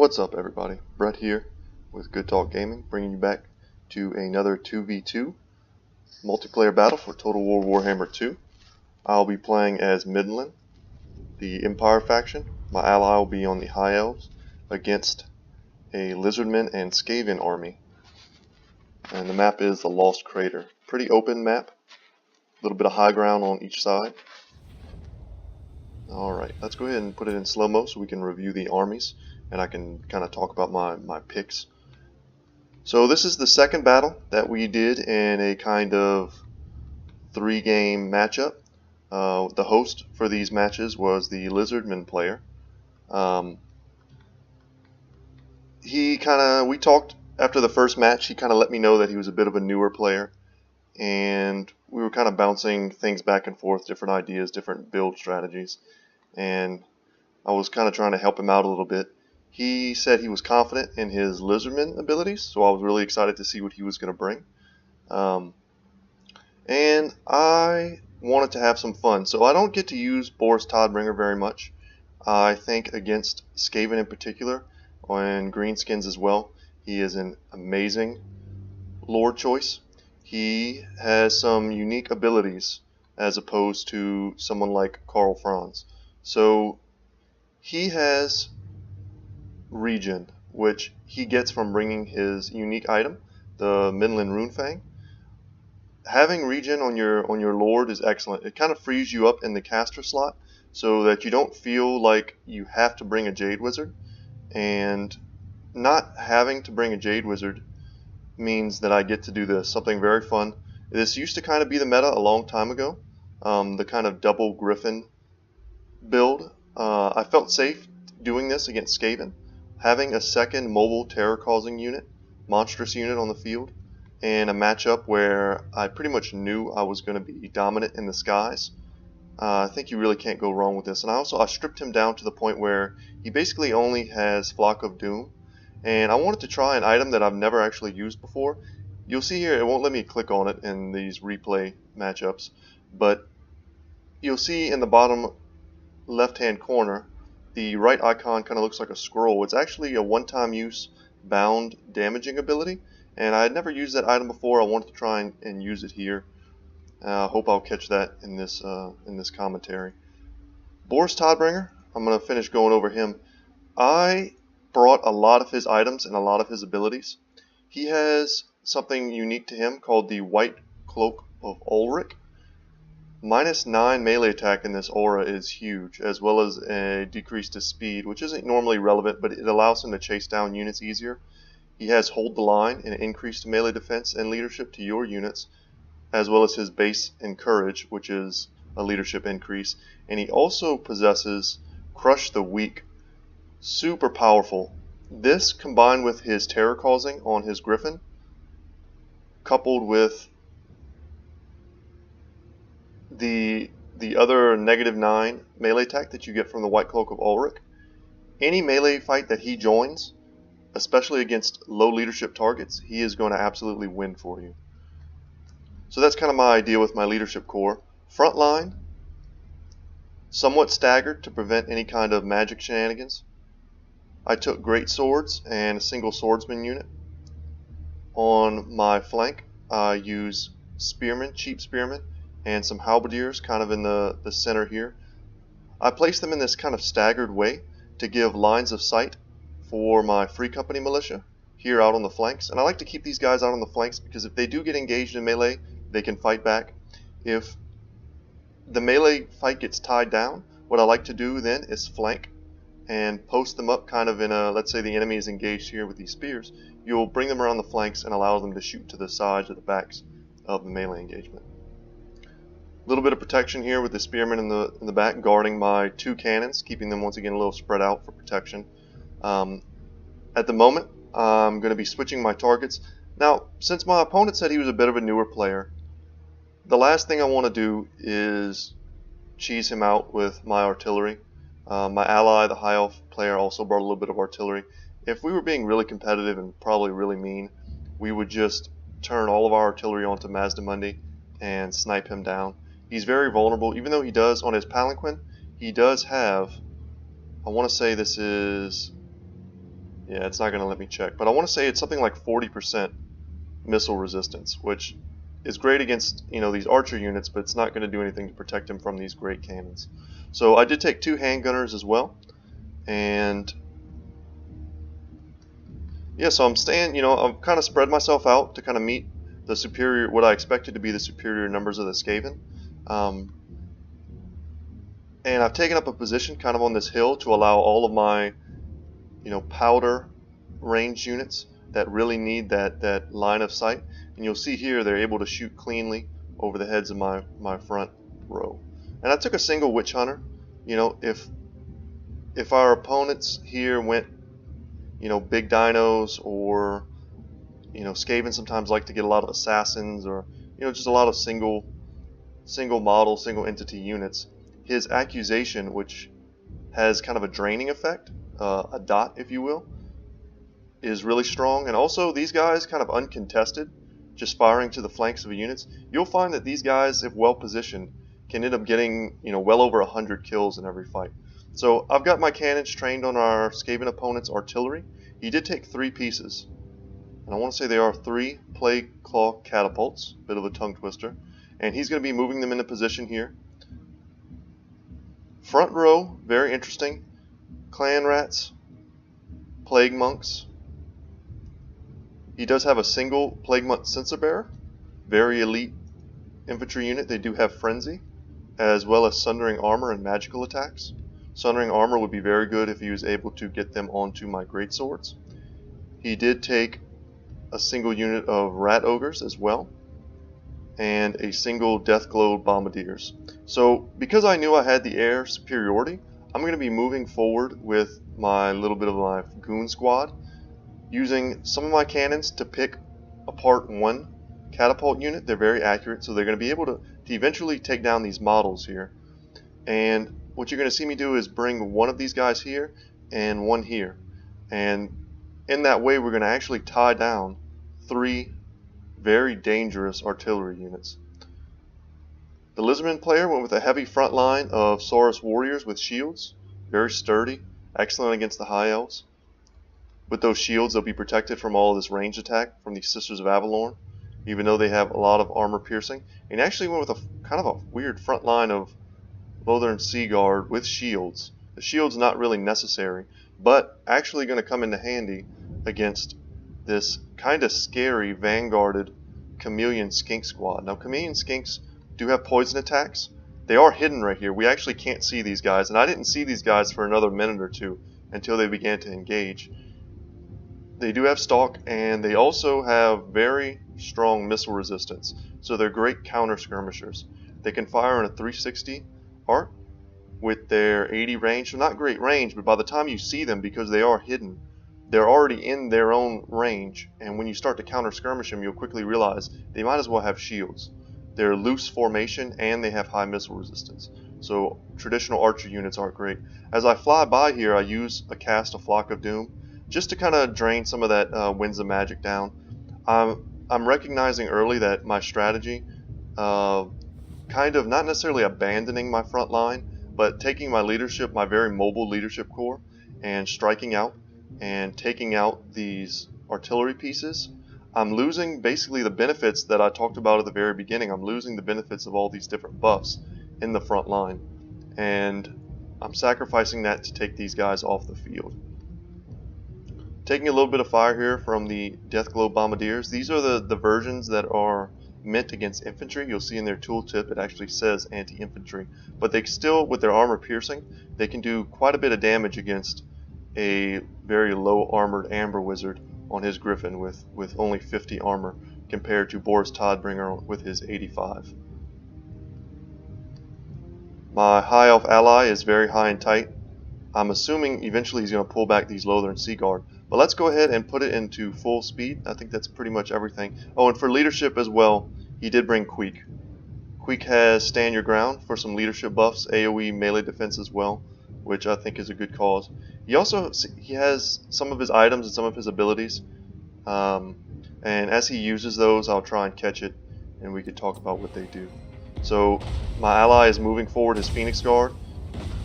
What's up, everybody? Brett here with Good Talk Gaming, bringing you back to another 2v2 multiplayer battle for Total War Warhammer 2. I'll be playing as Middenland, the Empire faction. My ally will be on the High Elves against a Lizardmen and Skaven army. And the map is the Lost Crater. Pretty open map, a little bit of high ground on each side. Alright, let's go ahead and put it in slow-mo so we can review the armies and I can kind of talk about my picks. So this is the second battle that we did in a kind of 3-game matchup. The host for these matches was the Lizardman player. We talked after the first match. He kind of let me know that he was a bit of a newer player, and we were kind of bouncing things back and forth, different ideas, different build strategies, and I was kind of trying to help him out a little bit. He said he was confident in his Lizardman abilities, so I was really excited to see what he was going to bring. And I wanted to have some fun, so I don't get to use Boris very much. I think against Skaven in particular, and Greenskins as well, he is an amazing lord choice. He has some unique abilities as opposed to someone like Karl Franz. So he has Regen, which he gets from bringing his unique item, the Middenland Runefang. Having Regen on your Lord is excellent. It kind of frees you up in the caster slot so that you don't feel like you have to bring a Jade Wizard, and not having to bring a Jade Wizard means that I get to do this, something very fun. This used to kind of be the meta a long time ago, the kind of double Griffin build. I felt safe doing this against Skaven. Having a second mobile terror-causing unit, monstrous unit on the field, in a matchup where I pretty much knew I was going to be dominant in the skies, I think you really can't go wrong with this. And I stripped him down to the point where he basically only has Flock of Doom, and I wanted to try an item that I've never actually used before. You'll see here, it won't let me click on it in these replay matchups, but you'll see in the bottom left-hand corner, the right icon kind of looks like a scroll. It's actually a one-time use bound damaging ability, and I had never used that item before. I wanted to try and use it here. I hope I'll catch that in this commentary. Boris I'm going to finish going over him. I brought a lot of his items and a lot of his abilities. He has something unique to him called the White Cloak of Ulrich. -9 melee attack in this aura is huge, as well as a decrease to speed, which isn't normally relevant, but it allows him to chase down units easier. He has Hold the Line, and increased melee defense and leadership to your units, as well as his base and courage, which is a leadership increase. And he also possesses Crush the Weak. Super powerful. This, combined with his terror causing on his Griffin, coupled with the other -9 melee attack that you get from the White Cloak of Ulrich, any melee fight that he joins, especially against low leadership targets, he is going to absolutely win for you. So that's kind of my idea with my leadership core. Front line, somewhat staggered to prevent any kind of magic shenanigans. I took great swords and a single swordsman unit. On my flank, I use spearmen, cheap spearmen, and some halberdiers kind of in the center here. I placed them in this kind of staggered way to give lines of sight for my Free Company militia here out on the flanks. And I like to keep these guys out on the flanks because if they do get engaged in melee, they can fight back. If the melee fight gets tied down, what I like to do then is flank and post them up kind of in a, let's say the enemy is engaged here with these spears, you'll bring them around the flanks and allow them to shoot to the sides or the backs of the melee engagement. A little bit of protection here with the spearmen in the back guarding my 2 cannons, keeping them once again a little spread out for protection. At the moment, I'm going to be switching my targets. Now, since my opponent said he was a bit of a newer player, the last thing I want to do is cheese him out with my artillery. My ally, the High Elf player, also brought a little bit of artillery. If we were being really competitive and probably really mean, we would just turn all of our artillery onto Mazdamundi and snipe him down. He's very vulnerable, even though he does, on his palanquin, he does have, I want to say this is Yeah, it's not going to let me check. But I want to say it's something like 40% missile resistance, which is great against, you know, these archer units, but it's not going to do anything to protect him from these great cannons. So I did take 2 handgunners as well. And yeah, so I'm staying, you know, I'm kind of spread myself out to kind of meet the superior, what I expected to be the superior numbers of the Skaven. And I've taken up a position kind of on this hill to allow all of my, you know, powder range units that really need that line of sight. And you'll see here they're able to shoot cleanly over the heads of my front row. And I took a single witch hunter. You know, if our opponents here went, you know, big dinos, or, you know, Skaven sometimes like to get a lot of assassins, or, you know, just a lot of single model, single entity units. His accusation, which has kind of a draining effect, a dot if you will, is really strong. And also these guys kind of uncontested, just firing to the flanks of the units. You'll find that these guys, if well positioned, can end up getting, you know, well over 100 kills in every fight. So I've got my cannons trained on our Skaven opponent's artillery. He did take 3 pieces, and I want to say they are 3 plague claw catapults, bit of a tongue twister, and he's going to be moving them into position here. Front row, very interesting. Clan rats, plague monks. He does have a single plague monk censer bearer, very elite infantry unit. They do have frenzy, as well as sundering armor and magical attacks. Sundering armor would be very good if he was able to get them onto my greatswords. He did take a single unit of rat ogres as well, and a single death glow bombardiers. So because I knew I had the air superiority, I'm going to be moving forward with my little bit of my goon squad, using some of my cannons to pick apart one catapult unit. They're very accurate, so they're going to be able to eventually take down these models here. And what you're going to see me do is bring one of these guys here and one here, and in that way we're going to actually tie down 3 very dangerous artillery units. The Lizardman player went with a heavy front line of Saurus warriors with shields, very sturdy, excellent against the high elves. With those shields they'll be protected from all of this range attack from the Sisters of Avalorn, even though they have a lot of armor piercing. And he actually went with a kind of a weird front line of Lothern Sea Guard with shields. The shield's not really necessary, but actually going to come into handy against this kind of scary vanguarded Chameleon Skink squad. Now Chameleon Skinks do have poison attacks. They are hidden right here. We actually can't see these guys, and I didn't see these guys for another minute or 2 until they began to engage. They do have stalk, and they also have very strong missile resistance, so they're great counter skirmishers. They can fire in a 360 arc with their 80 range. So not great range, but by the time you see them, because they are hidden, they're already in their own range, and when you start to counter skirmish them, you'll quickly realize they might as well have shields. They're loose formation, and they have high missile resistance. So traditional archer units aren't great. As I fly by here, I use a cast of Flock of Doom, just to kind of drain some of that Winds of Magic down. I'm recognizing early that my strategy, kind of not necessarily abandoning my front line, but taking my leadership, my very mobile leadership corps, and striking out and taking out these artillery pieces. I'm losing basically the benefits that I talked about at the very beginning. I'm losing the benefits of all these different buffs in the front line, and I'm sacrificing that to take these guys off the field. Taking a little bit of fire here from the Deathglow Bombardiers. These are the versions that are meant against infantry. You'll see in their tooltip it actually says anti-infantry, but they still, with their armor piercing, they can do quite a bit of damage against a very low armored Amber Wizard on his Griffin with only 50 armor compared to Boris Toddbringer with his 85. My High Elf ally is very high and tight. I'm assuming eventually he's going to pull back these Lothern Sea Guard. But let's go ahead and put it into full speed. I think that's pretty much everything. Oh, and for leadership as well, he did bring Queek. Queek has Stand Your Ground for some leadership buffs, AoE melee defense as well, which I think is a good cause. He has some of his items and some of his abilities, and as he uses those, I'll try and catch it, and we could talk about what they do. So my ally is moving forward his Phoenix Guard,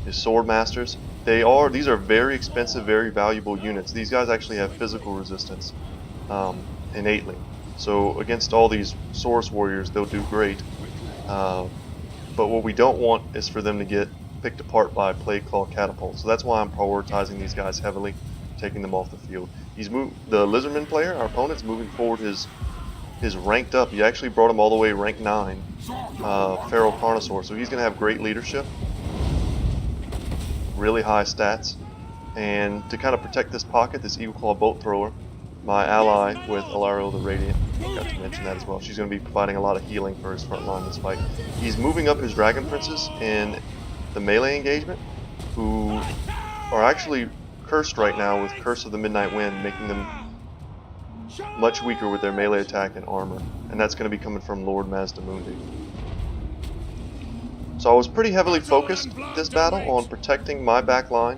his Sword Masters, these are very expensive, very valuable units. These guys actually have physical resistance innately. So against all these Saurus warriors, they'll do great. But what we don't want is for them to get picked apart by Plague Claw catapults. So that's why I'm prioritizing these guys heavily, taking them off the field. The Lizardman player, our opponent's moving forward his ranked up. He actually brought him all the way rank 9, Feral Carnosaur. So he's going to have great leadership, really high stats. And to kind of protect this pocket, this Eagle Claw Bolt Thrower, my ally with Alariel the Radiant, forgot to mention that as well. She's going to be providing a lot of healing for his front line this fight. He's moving up his Dragon Princes in the melee engagement, who are actually cursed right now with Curse of the Midnight Wind, making them much weaker with their melee attack and armor. And that's going to be coming from Lord Mazdamundi. So I was pretty heavily focused this battle on protecting my back line.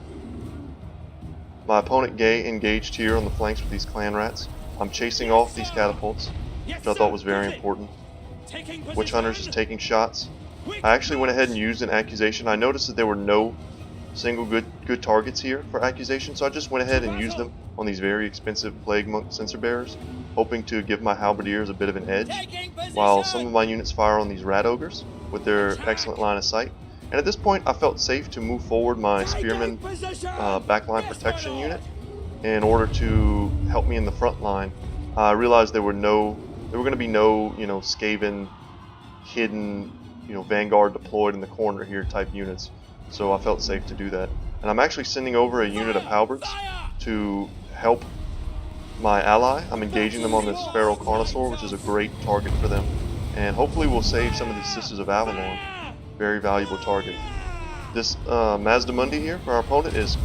My opponent Gay engaged here on the flanks with these clan rats. I'm chasing off these catapults, which I thought was very important. Witch Hunters is taking shots. I actually went ahead and used an accusation. I noticed that there were no single good targets here for accusation, so I just went ahead and used them on these very expensive Plague Monk Sensor Bearers, hoping to give my Halberdiers a bit of an edge, while some of my units fire on these Rat Ogres with their excellent line of sight. And at this point, I felt safe to move forward my Spearman backline protection unit in order to help me in the front line. I realized there were going to be no, Skaven hidden, Vanguard deployed in the corner here type units. So I felt safe to do that. And I'm actually sending over a unit of Halberds to help my ally. I'm engaging them on this Feral Carnosaur, which is a great target for them. And hopefully we'll save some of these Sisters of Avalon. Very valuable target. This Mazdamundi here for our opponent is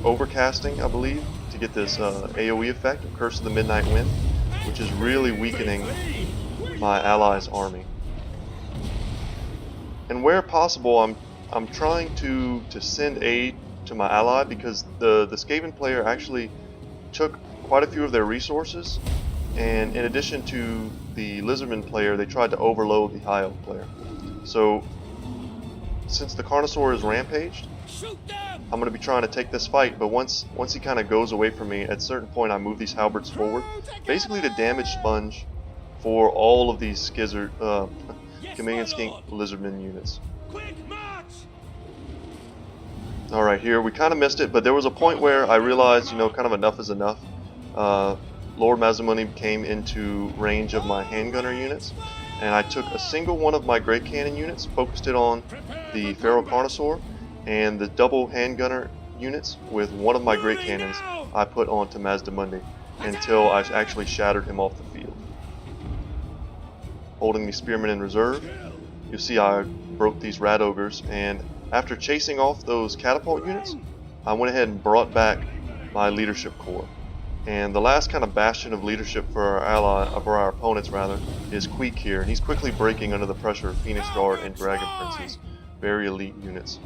overcasting, I believe, to get this AoE effect of Curse of the Midnight Wind, which is really weakening my ally's army. And where possible, I'm trying to send aid to my ally, because the Skaven player actually took quite a few of their resources, and in addition to the Lizardman player, they tried to overload the High Elf player. So since the Carnosaur is rampaged, I'm going to be trying to take this fight, but once he kind of goes away from me, at a certain point I move these Halberds forward, basically to damage sponge for all of these Chameleon Skink Lizardman units. Alright, here we kind of missed it, but there was a point where I realized, kind of enough is enough. Lord Mazdamundi came into range of my handgunner units, and I took a single one of my Great Cannon units, focused it on the Feral Carnosaur, and the double handgunner units with one of my Great Cannons I put onto Mazdamundi until I actually shattered him off the field. Holding the Spearmen in reserve, you see I broke these Rat Ogres, and after chasing off those catapult units, I went ahead and brought back my leadership corps. And the last kind of bastion of leadership for our opponents rather, is Queek here. And he's quickly breaking under the pressure of Phoenix Guard and Dragon Princes, very elite units.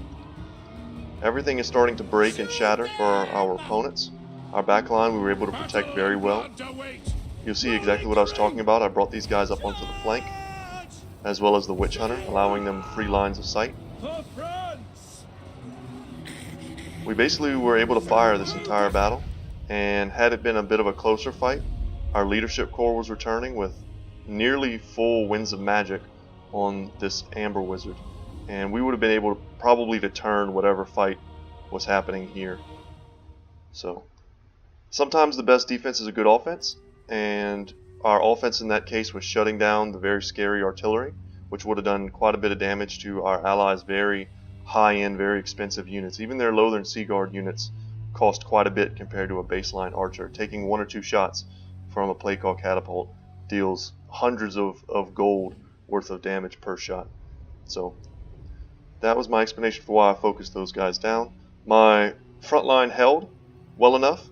Everything is starting to break and shatter for our opponents. Our backline we were able to protect very well. You'll see exactly what I was talking about. I brought these guys up onto the flank, as well as the Witch Hunter, allowing them free lines of sight. We basically were able to fire this entire battle, and had it been a bit of a closer fight, our leadership corps was returning with nearly full Winds of Magic on this Amber Wizard, and we would have been able to probably to turn whatever fight was happening here. So sometimes the best defense is a good offense, and our offense in that case was shutting down the very scary artillery, which would have done quite a bit of damage to our allies' very high-end, very expensive units. Even their Lothern Sea Guard units cost quite a bit compared to a baseline archer. Taking 1 or 2 shots from a Plague Claw catapult deals hundreds of gold worth of damage per shot. So that was my explanation for why I focused those guys down. My front line held well enough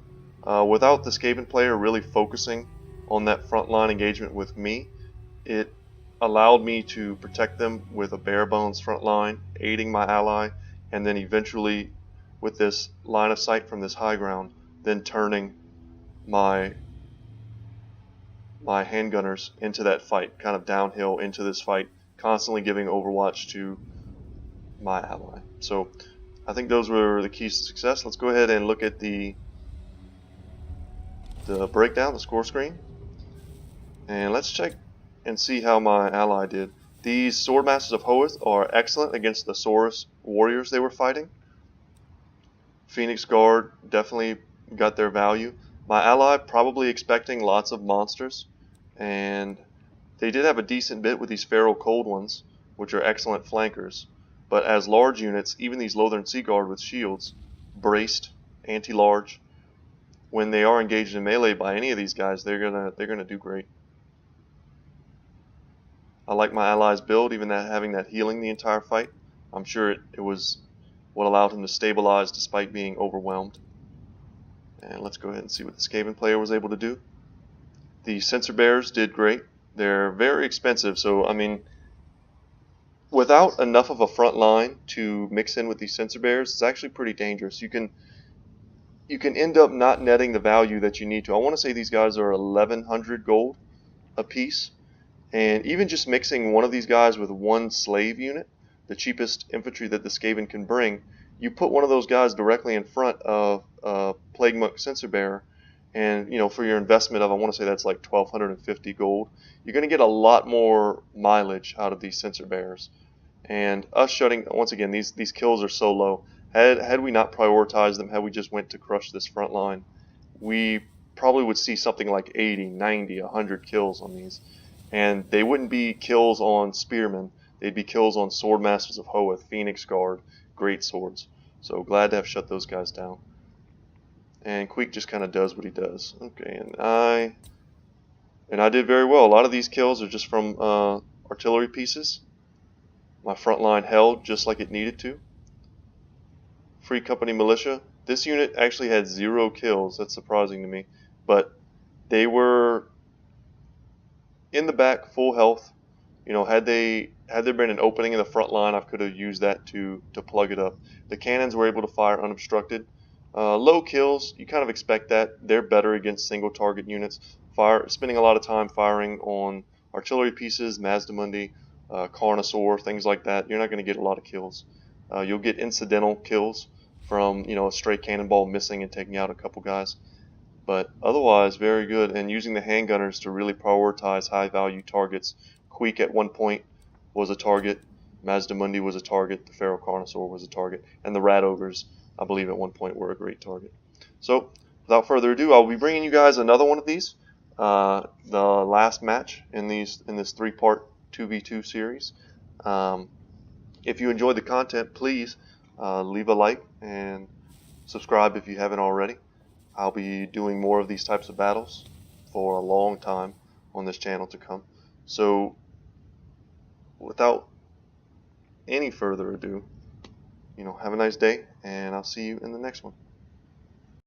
without the Skaven player really focusing on that front line engagement with me. It allowed me to protect them with a bare bones front line, aiding my ally, and then eventually with this line of sight from this high ground, then turning my handgunners into that fight, kind of downhill into this fight, constantly giving overwatch to my ally. So I think those were the keys to success. Let's go ahead and look at the breakdown, the score screen. And let's check and see how my ally did. These Swordmasters of Hoeth are excellent against the Saurus warriors they were fighting. Phoenix Guard definitely got their value. My ally probably expecting lots of monsters, and they did have a decent bit with these Feral Cold ones, which are excellent flankers. But as large units, even these Lothern Sea Guard with shields, braced, anti-large, when they are engaged in melee by any of these guys, they're gonna do great. I like my ally's build, even that having that healing the entire fight. I'm sure it was what allowed him to stabilize despite being overwhelmed. And let's go ahead and see what the Skaven player was able to do. The Censer Bears did great. They're very expensive, so I mean, without enough of a front line to mix in with these Censer Bears, it's actually pretty dangerous. You can end up not netting the value that you need to. I want to say these guys are 1,100 gold a piece. And even just mixing one of these guys with one slave unit, the cheapest infantry that the Skaven can bring, you put one of those guys directly in front of a Plague Monk Censer Bearer, and for your investment of, I want to say that's like 1,250 gold, you're going to get a lot more mileage out of these Censer Bearers. And us shutting, once again, these kills are so low. Had we not prioritized them, had we just went to crush this front line, we probably would see something like 80, 90, 100 kills on these. And they wouldn't be kills on spearmen, they'd be kills on Swordmasters of Hoeth, Phoenix Guard, great swords. So glad to have shut those guys down. And Queek just kind of does what he does. Okay, and I did very well. A lot of these kills are just from artillery pieces. My front line held just like it needed to. Free Company Militia. This unit actually had 0 kills. That's surprising to me. But they were in the back, full health. Had there been an opening in the front line, I could have used that to plug it up. The cannons were able to fire unobstructed. Low kills, you kind of expect that. They're better against single target units. Spending a lot of time firing on artillery pieces, Mazdamundi, Carnosaur, things like that. You're not going to get a lot of kills. You'll get incidental kills from a stray cannonball missing and taking out a couple guys. But otherwise, very good. And using the handgunners to really prioritize high-value targets. Queek at one point was a target. Mazdamundi was a target. The Feral Carnosaur was a target. And the Rat Ogres, I believe at one point, were a great target. So, without further ado, I'll be bringing you guys another one of these. The last match in this 3-part 2v2 series. If you enjoyed the content, please leave a like and subscribe if you haven't already. I'll be doing more of these types of battles for a long time on this channel to come. So, without any further ado, have a nice day, and I'll see you in the next one.